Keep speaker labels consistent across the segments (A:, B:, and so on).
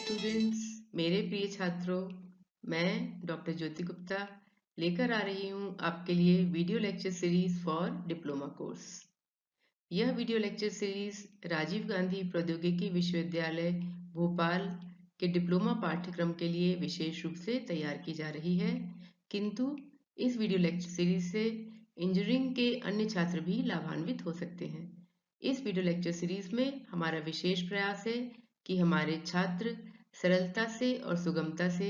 A: Students, मेरे प्रिय छात्रों, मैं डॉक्टर ज्योति गुप्ता लेकर आ रही हूँ आपके लिए video lecture series for diploma course. यह video lecture series Rajiv Gandhi प्रौद्योगिकी विश्वविद्यालय भोपाल के डिप्लोमा पाठ्यक्रम के लिए विशेष रूप से तैयार की जा रही है, किंतु इस वीडियो लेक्चर सीरीज से इंजीनियरिंग के अन्य छात्र भी लाभान्वित हो सकते हैं। इस वीडियो लेक्चर सीरीज में हमारा विशेष प्रयास है कि हमारे छात्र सरलता से और सुगमता से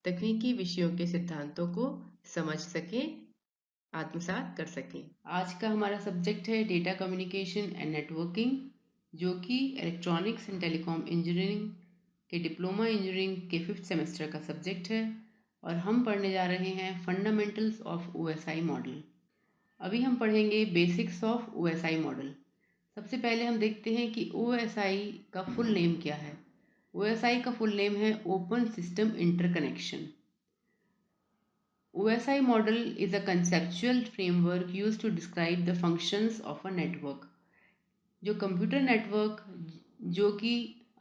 A: तकनीकी विषयों के सिद्धांतों को समझ सकें, आत्मसात कर सकें। आज का हमारा सब्जेक्ट है डेटा कम्युनिकेशन एंड नेटवर्किंग, जो कि इलेक्ट्रॉनिक्स एंड टेलीकॉम इंजीनियरिंग के डिप्लोमा इंजीनियरिंग के 5th सेमेस्टर का सब्जेक्ट है और हम पढ़ने जा रहे हैं फंडामेंटल्स ऑफ ओएसआई मॉडल। अभी हम पढ़ेंगे बेसिक्स ऑफ ओएसआई मॉडल। सबसे पहले हम देखते हैं कि ओएसआई का फुल नेम क्या है। OSI का फुल नेम है open system interconnection. OSI model is a conceptual framework used to describe the functions of a network. जो कंप्यूटर नेटवर्क जो कि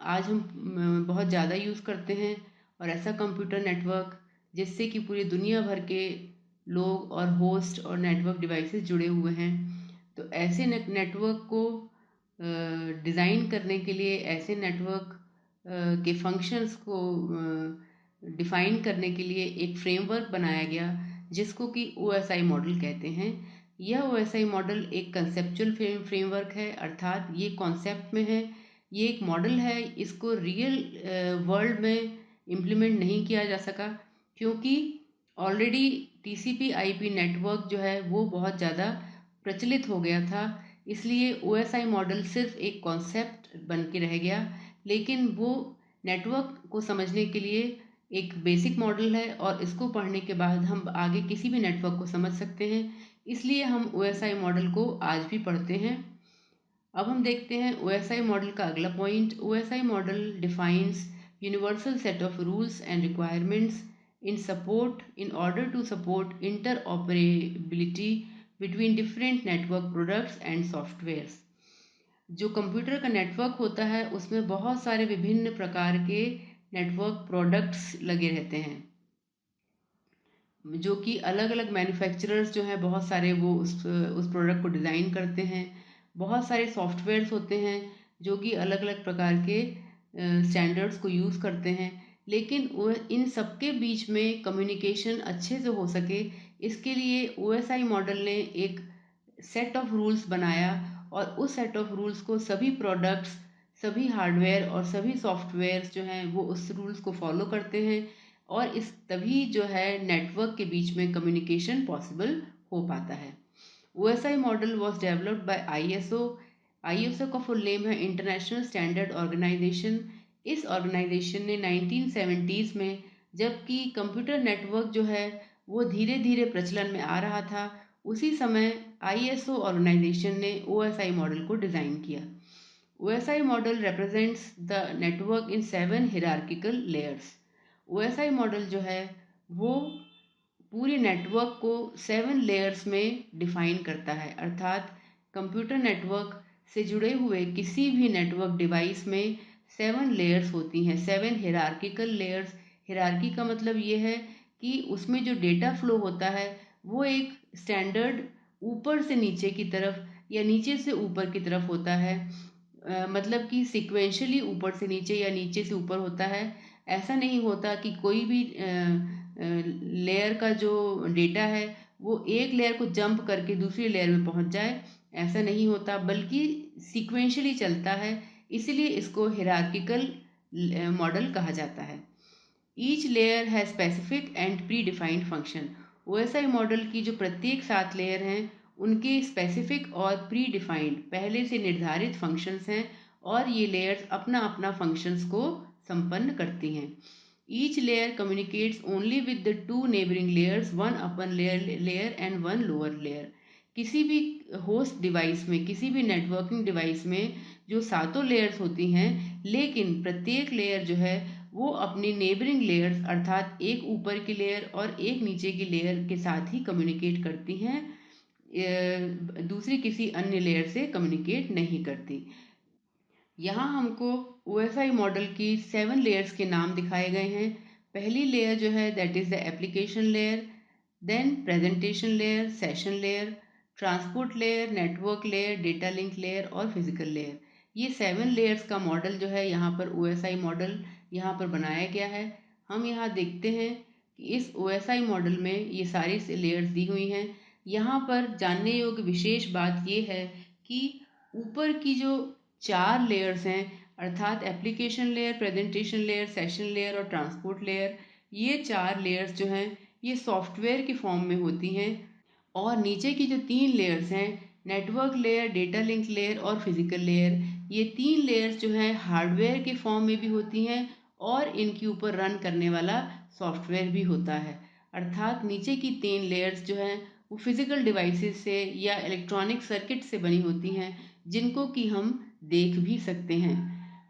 A: आज हम बहुत ज़्यादा यूज़ करते हैं, और ऐसा कंप्यूटर नेटवर्क जिससे कि पूरी दुनिया भर के लोग और होस्ट और नेटवर्क डिवाइसेस जुड़े हुए हैं, तो ऐसे नेटवर्क को डिज़ाइन करने के लिए, ऐसे नेटवर्क के फंक्शंस को डिफ़ाइन करने के लिए एक फ्रेमवर्क बनाया गया जिसको कि OSI मॉडल कहते हैं। यह OSI मॉडल एक कंसेप्चुअल फ्रेमवर्क है, अर्थात ये कॉन्सेप्ट में है, ये एक मॉडल है। इसको रियल वर्ल्ड में इम्प्लीमेंट नहीं किया जा सका क्योंकि ऑलरेडी TCP/IP नेटवर्क जो है वो बहुत ज़्यादा प्रचलित हो गया था, इसलिए OSI मॉडल सिर्फ एक कॉन्सेप्ट बन के रह गया। लेकिन वो नेटवर्क को समझने के लिए एक बेसिक मॉडल है और इसको पढ़ने के बाद हम आगे किसी भी नेटवर्क को समझ सकते हैं, इसलिए हम OSI मॉडल को आज भी पढ़ते हैं। अब हम देखते हैं OSI मॉडल का अगला point. OSI model defines universal set of rules and requirements in order to support interoperability between different network products and softwares। जो कंप्यूटर का नेटवर्क होता है उसमें बहुत सारे विभिन्न प्रकार के नेटवर्क प्रोडक्ट्स लगे रहते हैं, जो कि अलग अलग मैन्युफैक्चरर्स जो हैं बहुत सारे वो उस प्रोडक्ट को डिज़ाइन करते हैं। बहुत सारे सॉफ्टवेयर्स होते हैं जो कि अलग अलग प्रकार के स्टैंडर्ड्स को यूज़ करते हैं, लेकिन इन सबके बीच में कम्युनिकेशन अच्छे से हो सके, इसके लिए OSI मॉडल ने एक सेट ऑफ रूल्स बनाया और उस सेट ऑफ रूल्स को सभी प्रोडक्ट्स, सभी हार्डवेयर और सभी सॉफ्टवेयर्स जो हैं वो उस रूल्स को फॉलो करते हैं, और इस तभी जो है नेटवर्क के बीच में कम्युनिकेशन पॉसिबल हो पाता है। OSI model was developed by ISO का फुल नेम है इंटरनेशनल स्टैंडर्ड ऑर्गेनाइजेशन। इस ऑर्गेनाइजेशन ने 1970s में, जबकि कंप्यूटर नेटवर्क जो है वो धीरे धीरे प्रचलन में आ रहा था, उसी समय ISO ऑर्गेनाइजेशन ने OSI मॉडल को डिज़ाइन किया। OSI model represents the network in 7 hierarchical layers। OSI model जो है वो पूरे नेटवर्क को 7 लेयर्स में डिफाइन करता है, अर्थात कंप्यूटर नेटवर्क से जुड़े हुए किसी भी नेटवर्क डिवाइस में 7 लेयर्स होती हैं, 7 हिरार्किकल लेयर्स। हिरार्की का मतलब ये है कि उसमें जो डेटा फ्लो होता है वो एक स्टैंडर्ड ऊपर से नीचे की तरफ या नीचे से ऊपर की तरफ होता है, मतलब कि सिक्वेंशली ऊपर से नीचे या नीचे से ऊपर होता है। ऐसा नहीं होता कि कोई भी लेयर का जो डेटा है वो एक लेयर को जंप करके दूसरी लेयर में पहुंच जाए, ऐसा नहीं होता, बल्कि सीक्वेंशली चलता है, इसीलिए इसको हिरार्किकल मॉडल कहा जाता है। ईच लेयर है specific and pre defined function. OSI model की जो प्रत्येक 7 लेयर हैं उनके स्पेसिफिक और प्री डिफाइंड पहले से निर्धारित फंक्शंस हैं, और ये लेयर्स अपना अपना फंक्शंस को संपन्न करती हैं। Each layer communicates only with the 2 neighbouring layers, one upper layer and one lower layer. किसी भी होस्ट डिवाइस में, किसी भी नेटवर्किंग डिवाइस में जो 7 लेयर्स होती हैं, लेकिन प्रत्येक लेयर जो है वो अपनी नेबरिंग लेयर्स, अर्थात एक ऊपर की लेयर और एक नीचे की लेयर के साथ ही कम्युनिकेट करती हैं, दूसरी किसी अन्य लेयर से कम्युनिकेट नहीं करती। यहाँ हमको OSI मॉडल की 7 लेयर्स के नाम दिखाए गए हैं। पहली लेयर जो है that is the application layer, then presentation layer, session layer, transport layer, network layer, data link layer और फिजिकल लेयर। ये 7 लेयर्स का मॉडल जो है यहाँ पर OSI मॉडल यहाँ पर बनाया गया है। हम यहाँ देखते हैं कि इस OSI मॉडल में ये सारी लेयर्स दी हुई हैं। यहाँ पर जानने योग्य विशेष बात ये है कि ऊपर की जो 4 लेयर्स हैं अर्थात application layer, presentation layer, session layer और ट्रांसपोर्ट लेयर, ये 4 लेयर्स जो हैं ये सॉफ्टवेयर के फॉर्म में होती हैं। और नीचे की जो 3 लेयर्स हैं network layer, data link layer और फिजिकल लेयर, ये 3 लेयर्स जो हैं हार्डवेयर के फॉर्म में भी होती हैं और इनके ऊपर रन करने वाला सॉफ्टवेयर भी होता है। अर्थात नीचे की 3 लेयर्स जो हैं वो फिजिकल डिवाइसेस से या इलेक्ट्रॉनिक सर्किट से बनी होती हैं जिनको कि हम देख भी सकते हैं,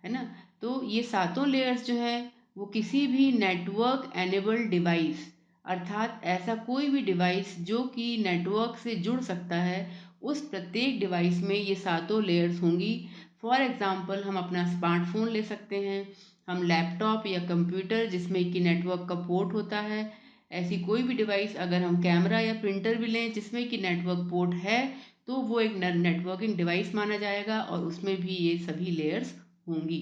A: है ना। तो ये सातों लेयर्स जो हैं वो किसी भी नेटवर्क एनेबल्ड डिवाइस अर्थात ऐसा कोई भी डिवाइस जो कि नेटवर्क से जुड़ सकता है उस प्रत्येक डिवाइस में ये सातों लेयर्स होंगी। फॉर एग्जांपल हम अपना स्मार्टफोन ले सकते हैं, हम लैपटॉप या कंप्यूटर जिसमें कि नेटवर्क का पोर्ट होता है, ऐसी कोई भी डिवाइस, अगर हम कैमरा या प्रिंटर भी लें जिसमें कि नेटवर्क पोर्ट है तो वो एक नेटवर्किंग डिवाइस माना जाएगा और उसमें भी ये सभी लेयर्स होंगी,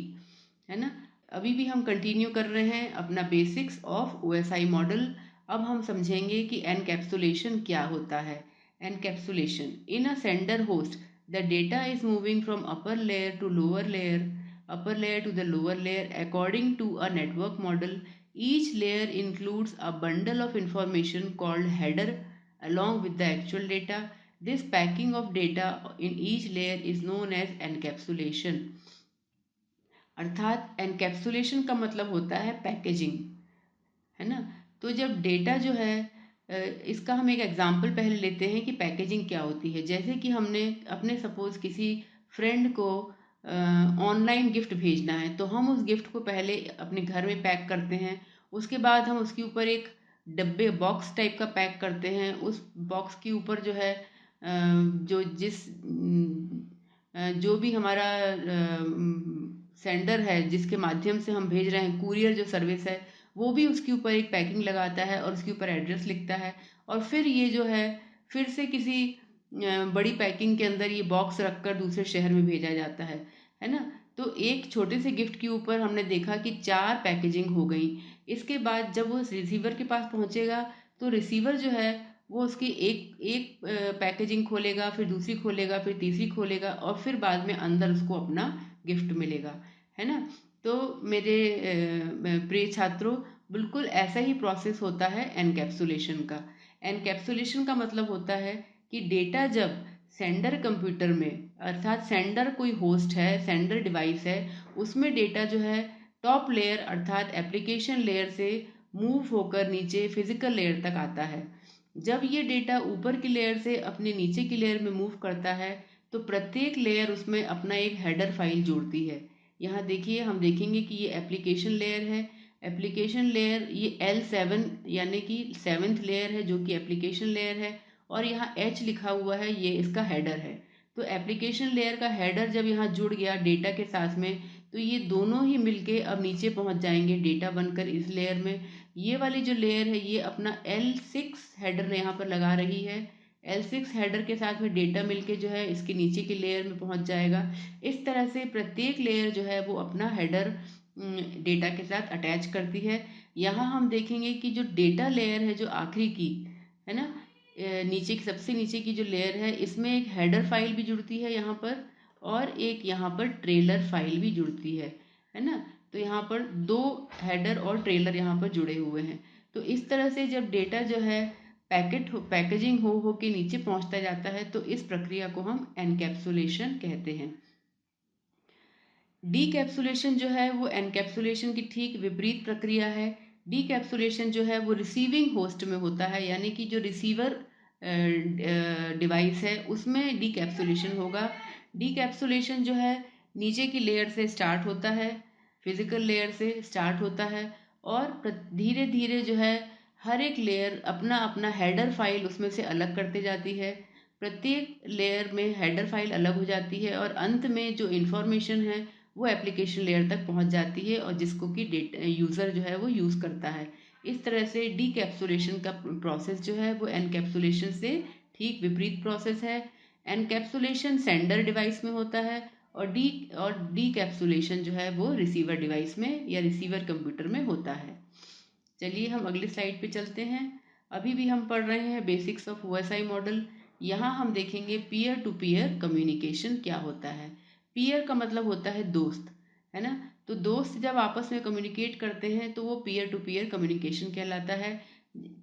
A: है ना। अभी भी हम कंटिन्यू कर रहे हैं अपना बेसिक्स ऑफ OSI मॉडल। अब हम समझेंगे कि एनकैप्सुलेशन क्या होता है। Encapsulation in a sender host the data is moving from upper layer to lower layer, upper layer to the lower layer according to a network model. Each layer includes a bundle of information called header along with the actual data. This packing of data in each layer is known as encapsulation. अर्थात encapsulation का मतलब होता है packaging, है ना। तो जब data जो है इसका हम एक एग्जांपल पहले लेते हैं कि पैकेजिंग क्या होती है। जैसे कि हमने अपने सपोज किसी फ्रेंड को ऑनलाइन गिफ्ट भेजना है तो हम उस गिफ्ट को पहले अपने घर में पैक करते हैं, उसके बाद हम उसके ऊपर एक डब्बे बॉक्स टाइप का पैक करते हैं। उस बॉक्स के ऊपर जो है जो भी हमारा सेंडर है जिसके माध्यम से हम भेज रहे हैं, कुरियर जो सर्विस है वो भी उसके ऊपर एक पैकिंग लगाता है और उसके ऊपर एड्रेस लिखता है और फिर ये जो है फिर से किसी बड़ी पैकिंग के अंदर ये बॉक्स रखकर दूसरे शहर में भेजा जाता है ना। तो एक छोटे से गिफ्ट के ऊपर हमने देखा कि 4 पैकेजिंग हो गई। इसके बाद जब वो रिसीवर के पास पहुंचेगा तो रिसीवर जो है वो उसकी एक एक पैकेजिंग खोलेगा, फिर दूसरी खोलेगा, फिर तीसरी खोलेगा और फिर बाद में अंदर उसको अपना गिफ्ट मिलेगा, है ना। तो मेरे प्रिय छात्रों, बिल्कुल ऐसा ही प्रोसेस होता है एनकैप्सुलेशन का। एनकैप्सुलेशन का मतलब होता है कि डेटा जब सेंडर कंप्यूटर में अर्थात सेंडर कोई होस्ट है, सेंडर डिवाइस है, उसमें डेटा जो है टॉप लेयर अर्थात एप्लीकेशन लेयर से मूव होकर नीचे फिजिकल लेयर तक आता है। जब ये डेटा ऊपर की लेयर से अपने नीचे की लेयर में मूव करता है तो प्रत्येक लेयर उसमें अपना एक हेडर फाइल जोड़ती है। यहाँ देखिए, हम देखेंगे कि ये एप्लीकेशन लेयर है। एप्लीकेशन लेयर ये L7 यानी कि 7th लेयर है जो कि एप्लीकेशन लेयर है और यहाँ H लिखा हुआ है, ये इसका हेडर है। तो एप्लीकेशन लेयर का हेडर जब यहाँ जुड़ गया डेटा के साथ में तो ये दोनों ही मिलके अब नीचे पहुँच जाएंगे डेटा बनकर इस लेयर में। ये वाली जो लेयर है ये अपना L6 हेडर यहाँ पर लगा रही है। L6 हेडर के साथ में डेटा मिलके जो है इसके नीचे की लेयर में पहुँच जाएगा। इस तरह से प्रत्येक लेयर जो है वो अपना हेडर डेटा के साथ अटैच करती है। यहाँ हम देखेंगे कि जो डेटा लेयर है जो आखिरी की है ना, नीचे की सबसे नीचे की जो लेयर है इसमें एक हेडर फाइल भी जुड़ती है यहाँ पर और एक यहाँ पर ट्रेलर फाइल भी जुड़ती है ना। तो यहाँ पर 2 हेडर और ट्रेलर यहाँ पर जुड़े हुए हैं। तो इस तरह से जब डेटा जो है पैकेजिंग हो के नीचे पहुँचता जाता है तो इस प्रक्रिया को हम एनकैप्सुलेशन कहते हैं। डीकैप्सुलेशन जो है वो एनकैप्सुलेशन की ठीक विपरीत प्रक्रिया है। डीकैप्सुलेशन जो है वो रिसीविंग होस्ट में होता है, यानी कि जो रिसीवर डिवाइस है उसमें डीकैप्सुलेशन होगा। डीकैप्सुलेशन जो है नीचे की लेयर से स्टार्ट होता है, फिजिकल लेयर से स्टार्ट होता है और धीरे धीरे जो है हर एक लेयर अपना अपना हेडर फाइल उसमें से अलग करते जाती है। प्रत्येक लेयर में हेडर फाइल अलग हो जाती है और अंत में जो इन्फॉर्मेशन है वो एप्लीकेशन लेयर तक पहुंच जाती है और जिसको कि डेटा यूज़र जो है वो यूज़ करता है। इस तरह से डीकैप्सुलेशन का प्रोसेस जो है वो एनकैप्सुलेशन से ठीक विपरीत प्रोसेस है। एनकैप्सुलेशन सेंडर डिवाइस में होता है और डीकैप्सुलेशन जो है वो रिसीवर डिवाइस में या रिसीवर कंप्यूटर में होता है। चलिए हम अगली स्लाइड पे चलते हैं। अभी भी हम पढ़ रहे हैं बेसिक्स ऑफ ओएसआई मॉडल। यहाँ हम देखेंगे पीयर टू पीयर कम्युनिकेशन क्या होता है। पीयर का मतलब होता है दोस्त, है ना। तो दोस्त जब आपस में कम्युनिकेट करते हैं तो वो पीयर टू पीयर कम्युनिकेशन कहलाता है।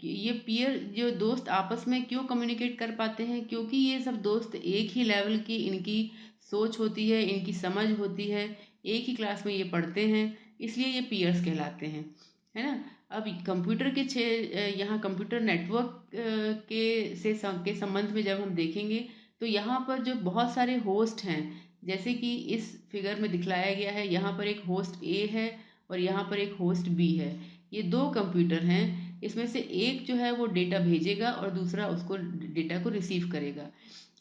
A: ये पीयर जो दोस्त आपस में क्यों कम्युनिकेट कर पाते हैं, क्योंकि ये सब दोस्त एक ही लेवल की इनकी सोच होती है, इनकी समझ होती है, एक ही क्लास में ये पढ़ते हैं, इसलिए ये पीयर्स कहलाते हैं, है ना। अब कंप्यूटर के यहाँ कंप्यूटर नेटवर्क के संबंध में जब हम देखेंगे तो यहाँ पर जो बहुत सारे होस्ट हैं, जैसे कि इस फिगर में दिखलाया गया है, यहाँ पर एक होस्ट ए है और यहाँ पर एक होस्ट बी है। ये दो कंप्यूटर हैं, इसमें से एक जो है वो डेटा भेजेगा और दूसरा उसको डेटा को रिसीव करेगा।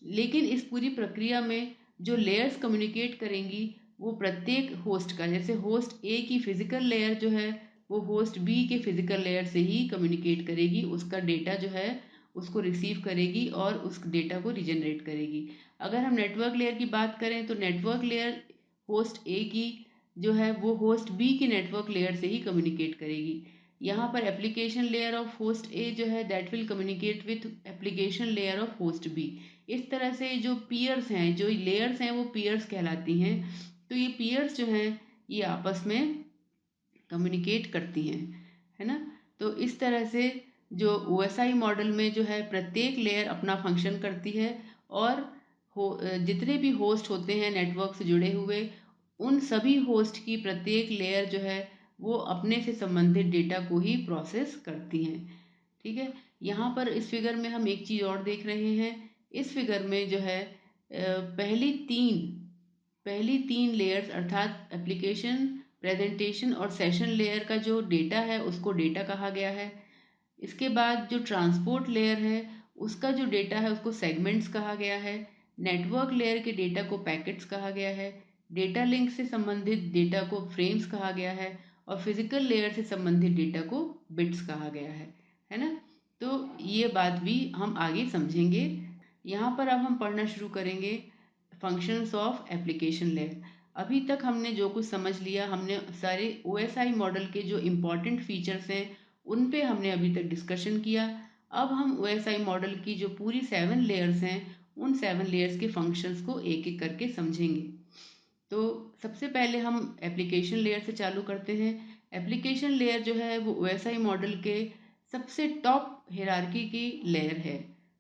A: लेकिन इस पूरी प्रक्रिया में जो लेयर्स कम्युनिकेट करेंगी वो प्रत्येक होस्ट का, जैसे होस्ट ए की फिजिकल लेयर जो है वो होस्ट बी के फिजिकल लेयर से ही कम्युनिकेट करेगी, उसका डेटा जो है उसको रिसीव करेगी और उस डेटा को रिजनरेट करेगी। अगर हम नेटवर्क लेयर की बात करें तो नेटवर्क लेयर होस्ट ए की जो है वो होस्ट बी की नेटवर्क लेयर से ही कम्युनिकेट करेगी। यहाँ पर application layer of host A जो है that will communicate with application layer of host B. इस तरह से जो पीयर्स हैं, जो लेयर्स हैं वो पीयर्स कहलाती हैं। तो ये पीयर्स जो हैं ये आपस में कम्युनिकेट करती हैं, है ना। तो इस तरह से जो ओएसआई मॉडल में जो है प्रत्येक लेयर अपना फंक्शन करती है और जितने भी होस्ट होते हैं नेटवर्क से जुड़े हुए, उन सभी होस्ट की प्रत्येक लेयर जो है वो अपने से संबंधित डेटा को ही प्रोसेस करती हैं। ठीक है, यहाँ पर इस फिगर में हम एक चीज़ और देख रहे हैं। इस फिगर में जो है पहली तीन लेयर्स अर्थात एप्लीकेशन, प्रेजेंटेशन और सेशन लेयर का जो डेटा है उसको डेटा कहा गया है। इसके बाद जो ट्रांसपोर्ट लेयर है उसका जो डेटा है उसको सेगमेंट्स कहा गया है। नेटवर्क लेयर के डेटा को पैकेट्स कहा गया है। डेटा लिंक से संबंधित डेटा को फ्रेम्स कहा गया है और फिजिकल लेयर से संबंधित डेटा को बिट्स कहा गया है ना। तो ये बात भी हम आगे समझेंगे। यहाँ पर अब हम पढ़ना शुरू करेंगे फंक्शंस ऑफ एप्लीकेशन लेयर। अभी तक हमने जो कुछ समझ लिया, हमने सारे ओएसआई मॉडल के जो इम्पॉर्टेंट फीचर्स हैं उन पे हमने अभी तक डिस्कशन किया। अब हम ओएसआई मॉडल की जो पूरी 7 लेयर्स हैं उन 7 लेयर्स के फंक्शंस को एक एक करके समझेंगे। तो सबसे पहले हम एप्लीकेशन लेयर से चालू करते हैं। एप्लीकेशन लेयर जो है वो ओएसआई मॉडल के सबसे टॉप हिरार्की की लेयर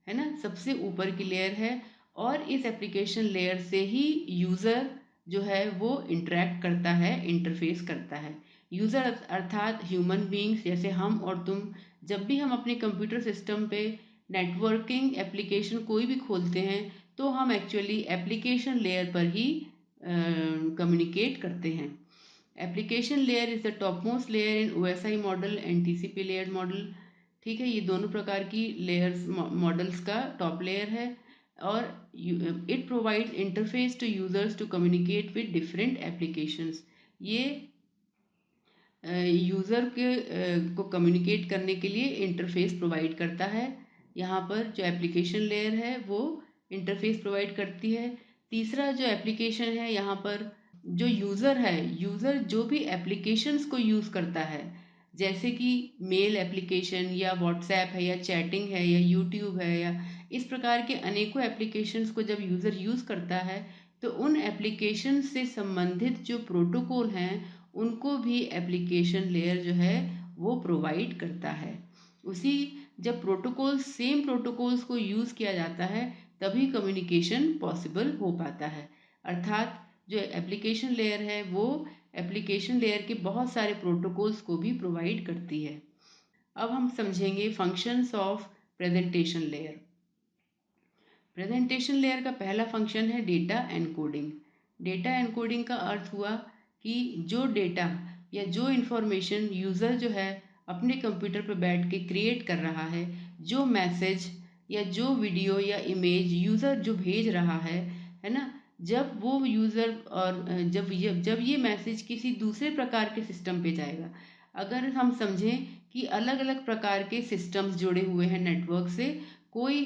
A: है ना, सबसे ऊपर की लेयर है। और इस एप्लीकेशन लेयर से ही यूज़र जो है वो इंटरेक्ट करता है, इंटरफेस करता है। यूज़र अर्थात ह्यूमन बींग्स जैसे हम और तुम, जब भी हम अपने कंप्यूटर सिस्टम पे नेटवर्किंग एप्लीकेशन कोई भी खोलते हैं तो हम एक्चुअली एप्लीकेशन लेयर पर ही कम्युनिकेट करते हैं। Application layer is the top most layer in OSI model and TCP layer model. ठीक है, ये दोनों प्रकार की लेयर्स मॉडल्स का टॉप लेयर है और it provides interface to users to communicate with different applications. ये यूज़र को कम्युनिकेट करने के लिए इंटरफेस प्रोवाइड करता है। यहाँ पर जो एप्लीकेशन लेयर है वो इंटरफेस प्रोवाइड करती है। तीसरा जो एप्लीकेशन है, यहाँ पर जो यूज़र है, यूज़र जो भी एप्लीकेशंस को यूज़ करता है, जैसे कि मेल एप्लीकेशन या व्हाट्सएप है या चैटिंग है या यूट्यूब है या इस प्रकार के अनेकों एप्लीकेशंस को जब यूज़र यूज़ करता है तो उन एप्लीकेशन से संबंधित जो प्रोटोकॉल हैं उनको भी एप्लीकेशन लेयर जो है वो प्रोवाइड करता है। उसी जब प्रोटोकॉल्स सेम प्रोटोकॉल्स को यूज़ किया जाता है तभी कम्युनिकेशन पॉसिबल हो पाता है। अर्थात जो एप्लीकेशन लेयर है वो एप्लीकेशन लेयर के बहुत सारे प्रोटोकॉल्स को भी प्रोवाइड करती है। अब हम समझेंगे functions of presentation layer. Presentation layer का पहला फंक्शन है डेटा एनकोडिंग। डेटा एनकोडिंग का अर्थ हुआ कि जो डेटा या जो इन्फॉर्मेशन यूज़र जो है अपने कंप्यूटर पर बैठ के क्रिएट कर रहा है, जो मैसेज या जो वीडियो या इमेज यूज़र जो भेज रहा है ना, जब वो यूज़र और जब ये मैसेज किसी दूसरे प्रकार के सिस्टम पे जाएगा। अगर हम समझें कि अलग-अलग प्रकार के सिस्टम्स जुड़े हुए हैं नेटवर्क से, कोई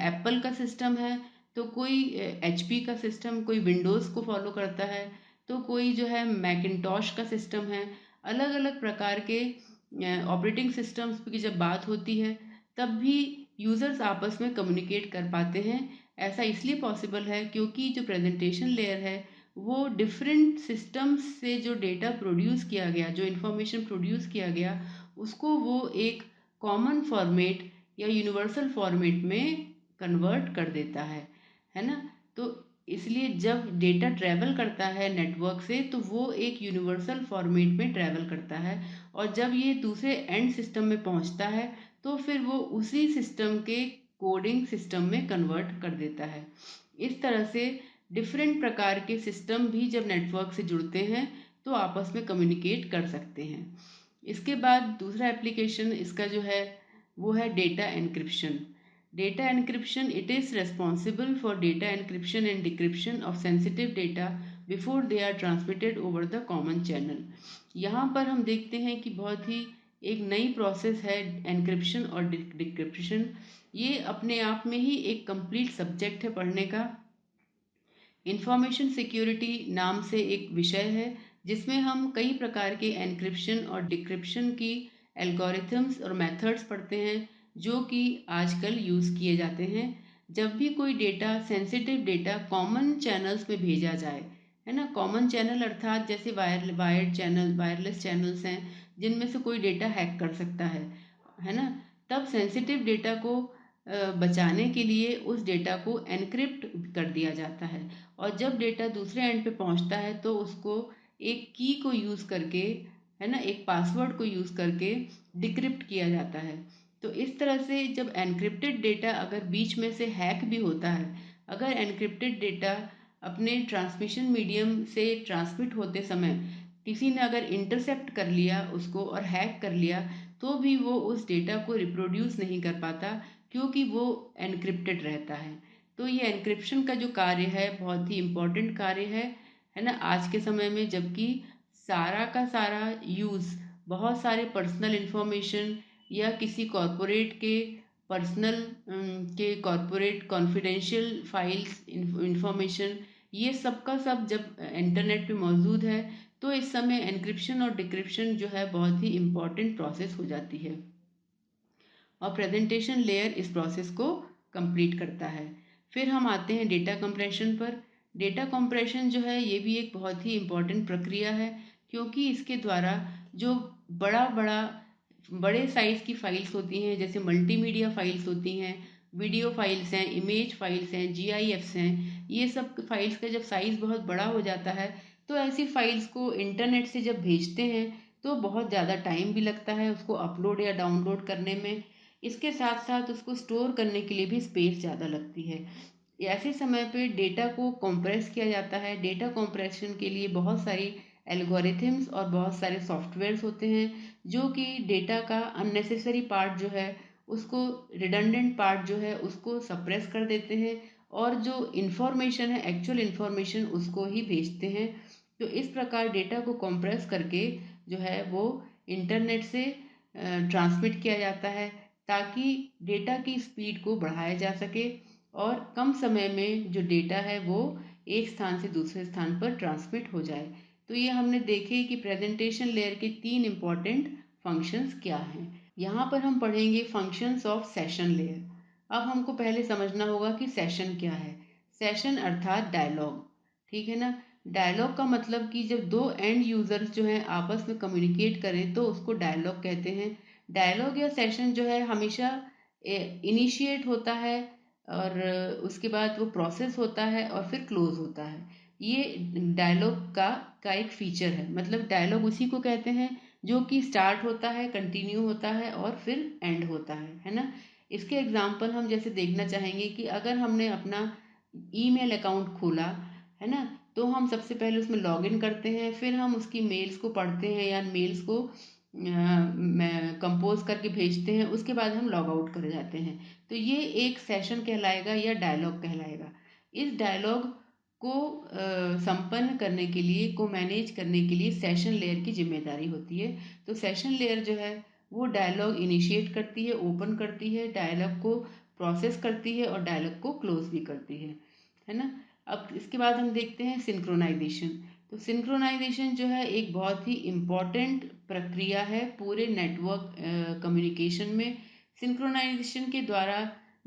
A: एप्पल का सिस्टम है, तो कोई एचपी का सिस्टम, कोई विंडोज़ को फॉलो करता है, तो कोई जो है मैकिन्टॉश का सिस्टम है। अलग-अलग प्रकार के ऑपरेटिंग सिस्टम्स की जब बात होती है, तब भी यूज़र्स आपस में कम्युनिकेट कर पाते हैं। ऐसा इसलिए पॉसिबल है क्योंकि जो प्रेजेंटेशन लेयर है, वो डिफरेंट सिस्टम्स से जो डेटा प्रोड्यूस किया गया, जो इन्फॉर्मेशन प्रोड्यूस किया गया, उसको वो एक कॉमन फॉर्मेट या यूनिवर्सल फॉर्मेट में कन्वर्ट कर देता है ना? तो इसलिए जब डेटा ट्रैवल करता है नेटवर्क से, तो वो एक यूनिवर्सल फॉर्मेट में ट्रैवल करता है, और जब ये दूसरे एंड सिस्टम में पहुंचता है, तो फिर वो उसी सिस्टम के कोडिंग सिस्टम में कन्वर्ट कर देता है। इस तरह से डिफरेंट प्रकार के सिस्टम भी जब नेटवर्क से जुड़ते हैं, तो आपस में कम्युनिकेट कर सकते हैं। इसके बाद दूसरा एप्लीकेशन इसका जो है, वो है data encryption. Data encryption, it is responsible for data encryption and decryption of sensitive data before they are transmitted over the common channel। यहाँ पर हम देखते हैं कि बहुत ही एक नई प्रोसेस है एन्क्रिप्शन और डिक्रिप्शन। ये अपने आप में ही एक कंप्लीट सब्जेक्ट है पढ़ने का। इंफॉर्मेशन सिक्योरिटी नाम से एक विषय है, जिसमें हम कई प्रकार के एन्क्रिप्शन और डिक्रिप्शन की एल्गोरिथम्स और मेथड्स पढ़ते हैं, जो कि आजकल यूज़ किए जाते हैं। जब भी कोई data, sensitive data common channels में भेजा जाए, है ना? कॉमन चैनल अर्थात जैसे वायर्ड चैनल, वायरलेस चैनल्स हैं, जिनमें से कोई डेटा हैक कर सकता है ना? तब सेंसिटिव डेटा को बचाने के लिए उस डेटा को एनक्रिप्ट कर दिया जाता है, और जब डेटा दूसरे एंड पे पहुंचता है, तो उसको एक की को यूज़ करके, है ना, एक पासवर्ड को यूज़ करके डिक्रिप्ट किया जाता है। तो इस तरह से जब एनक्रिप्टेड डेटा अगर बीच में से हैक भी होता है, अगर एनक्रिप्टेड डेटा अपने ट्रांसमिशन मीडियम से ट्रांसमिट होते समय किसी ने अगर इंटरसेप्ट कर लिया उसको और हैक कर लिया, तो भी वो उस डेटा को रिप्रोड्यूस नहीं कर पाता, क्योंकि वो एनक्रिप्टेड रहता है। तो ये एन्क्रिप्शन का जो कार्य है, बहुत ही इम्पोर्टेंट कार्य है ना, आज के समय में, जबकि सारा का सारा यूज़ बहुत सारे पर्सनल इंफॉर्मेशन या किसी कॉरपोरेट के पर्सनल के कॉरपोरेट कॉन्फिडेंशियल फाइल्स, इंफॉर्मेशन, ये सब का सब जब इंटरनेट पे मौजूद है, तो इस समय एन्क्रिप्शन और डिक्रिप्शन जो है बहुत ही इम्पोर्टेंट प्रोसेस हो जाती है, और प्रेजेंटेशन लेयर इस प्रोसेस को कंप्लीट करता है। फिर हम आते हैं डेटा कंप्रेशन पर। डेटा कंप्रेशन जो है, ये भी एक बहुत ही इम्पोर्टेंट प्रक्रिया है, क्योंकि इसके द्वारा जो बड़ा बड़े साइज़ की फाइल्स होती हैं, जैसे मल्टीमीडिया फाइल्स होती हैं, वीडियो फाइल्स हैं, इमेज फाइल्स हैं, जीआईएफ्स हैं, ये सब फाइल्स का जब साइज़ बहुत बड़ा हो जाता है, तो ऐसी फाइल्स को इंटरनेट से जब भेजते हैं, तो बहुत ज़्यादा टाइम भी लगता है उसको अपलोड या डाउनलोड करने में। इसके साथ साथ उसको स्टोर करने के लिए भी स्पेस ज़्यादा लगती है। ऐसे समय पे डेटा को कंप्रेस किया जाता है। डेटा कंप्रेशन के लिए बहुत सारी एल्गोरिथम्स और बहुत सारे सॉफ्टवेयर्स होते हैं, जो कि डेटा का अननेसेसरी पार्ट जो है, उसको, रिडंडेंट पार्ट जो है, उसको सप्रेस कर देते हैं, और जो इन्फॉर्मेशन है, एक्चुअल इन्फॉर्मेशन, उसको ही भेजते हैं। तो इस प्रकार डेटा को कंप्रेस करके जो है वो इंटरनेट से ट्रांसमिट किया जाता है, ताकि डेटा की स्पीड को बढ़ाया जा सके, और कम समय में जो डेटा है वो एक स्थान से दूसरे स्थान पर ट्रांसमिट हो जाए। तो ये हमने देखे कि प्रेजेंटेशन लेयर के 3 इम्पॉर्टेंट फंक्शंस क्या हैं। यहाँ पर हम पढ़ेंगे फंक्शंस ऑफ सेशन लेयर। अब हमको पहले समझना होगा कि सेशन क्या है। सेशन अर्थात डायलॉग, ठीक है ना? डायलॉग का मतलब कि जब दो एंड यूजर्स जो हैं आपस में कम्युनिकेट करें, तो उसको डायलॉग कहते हैं। डायलॉग या सेशन जो है, हमेशा इनिशिएट होता है, और उसके बाद वो प्रोसेस होता है, और फिर क्लोज होता है। ये डायलॉग का एक फीचर है। मतलब डायलॉग उसी को कहते हैं जो कि स्टार्ट होता है, कंटिन्यू होता है, और फिर एंड होता है ना? इसके एग्जाम्पल हम जैसे देखना चाहेंगे कि अगर हमने अपना ईमेल अकाउंट खोला, है ना, तो हम सबसे पहले उसमें लॉगिन करते हैं, फिर हम उसकी मेल्स को पढ़ते हैं या मेल्स को कंपोज करके भेजते हैं, उसके बाद हम लॉग आउट कर जाते हैं। तो ये एक सेशन कहलाएगा या डायलॉग कहलाएगा। इस डायलॉग को संपन्न करने के लिए, को मैनेज करने के लिए सेशन लेयर की जिम्मेदारी होती है। तो सेशन लेयर जो है वो डायलॉग इनिशिएट करती है, ओपन करती है, डायलॉग को प्रोसेस करती है और डायलॉग को क्लोज भी करती है ना। अब इसके बाद हम देखते हैं सिंक्रोनाइजेशन। तो सिंक्रोनाइजेशन जो है एक बहुत ही इम्पॉर्टेंट प्रक्रिया है पूरे नेटवर्क कम्युनिकेशन में। सिंक्रोनाइजेशन के द्वारा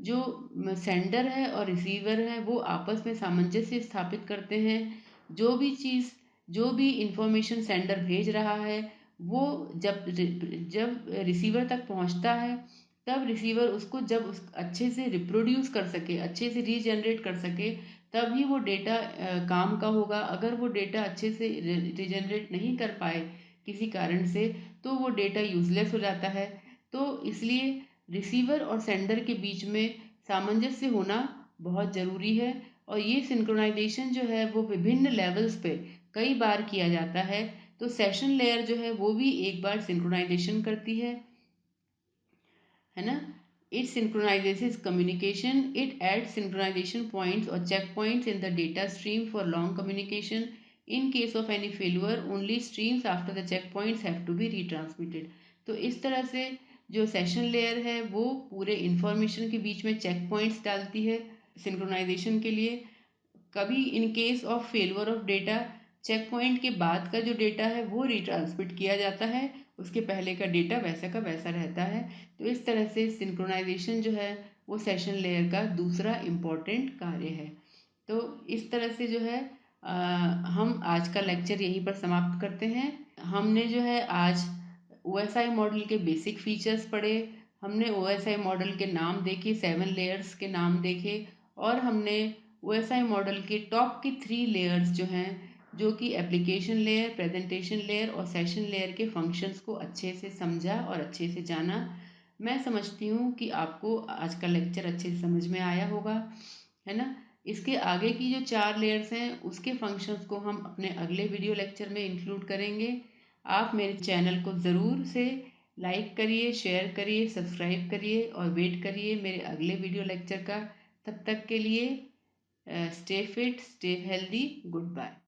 A: जो सेंडर है और रिसीवर है वो आपस में सामंजस्य स्थापित करते हैं। जो भी इंफॉर्मेशन सेंडर भेज रहा है वो जब जब रिसीवर तक पहुंचता है, तब रिसीवर उसको जब उस अच्छे से रिप्रोड्यूस कर सके, अच्छे से रीजनरेट कर सके, तभी वो डेटा काम का होगा। अगर वो डेटा अच्छे से रीजनरेट नहीं कर पाए किसी कारण से, तो वो डेटा यूजलेस हो जाता है। तो इसलिए रिसीवर और सेंडर के बीच में सामंजस्य होना बहुत ज़रूरी है। और ये सिंक्रोनाइजेशन जो है वो विभिन्न लेवल्स पे कई बार किया जाता है। तो सेशन लेयर जो है वो भी एक बार सिंक्रोनाइजेशन करती है ना। It synchronizes communication. It adds synchronization points or checkpoints in the data stream for long communication. In case of any failure, only streams after the checkpoints have to be retransmitted. तो इस तरह से जो session layer है वो पूरे information के बीच में चेक पॉइंट्स डालती है सिंक्रोनाइजेशन के लिए। कभी in case of failure of data, checkpoint के बाद का जो डेटा है वो रिट्रांसमिट किया जाता है, उसके पहले का डेटा वैसा का वैसा रहता है। तो इस तरह से सिंक्रोनाइजेशन जो है वो सेशन लेयर का दूसरा इम्पोर्टेंट कार्य है। तो इस तरह से जो है हम आज का लेक्चर यहीं पर समाप्त करते हैं। हमने जो है आज OSI मॉडल के बेसिक फीचर्स पढ़े, हमने OSI मॉडल के नाम देखे, 7 लेयर्स के नाम देखे, और हमने OSI मॉडल के टॉप की 3 लेयर्स जो हैं, जो कि एप्लीकेशन लेयर, प्रेजेंटेशन लेयर और सेशन लेयर के फंक्शंस को अच्छे से समझा और अच्छे से जाना। मैं समझती हूँ कि आपको आज का लेक्चर अच्छे से समझ में आया होगा, है ना। इसके आगे की जो 4 लेयर्स हैं उसके फंक्शंस को हम अपने अगले वीडियो लेक्चर में इंक्लूड करेंगे। आप मेरे चैनल को ज़रूर से लाइक करिए, शेयर करिए, सब्सक्राइब करिए और वेट करिए मेरे अगले वीडियो लेक्चर का। तब तक के लिए stay fit, stay healthy, good bye.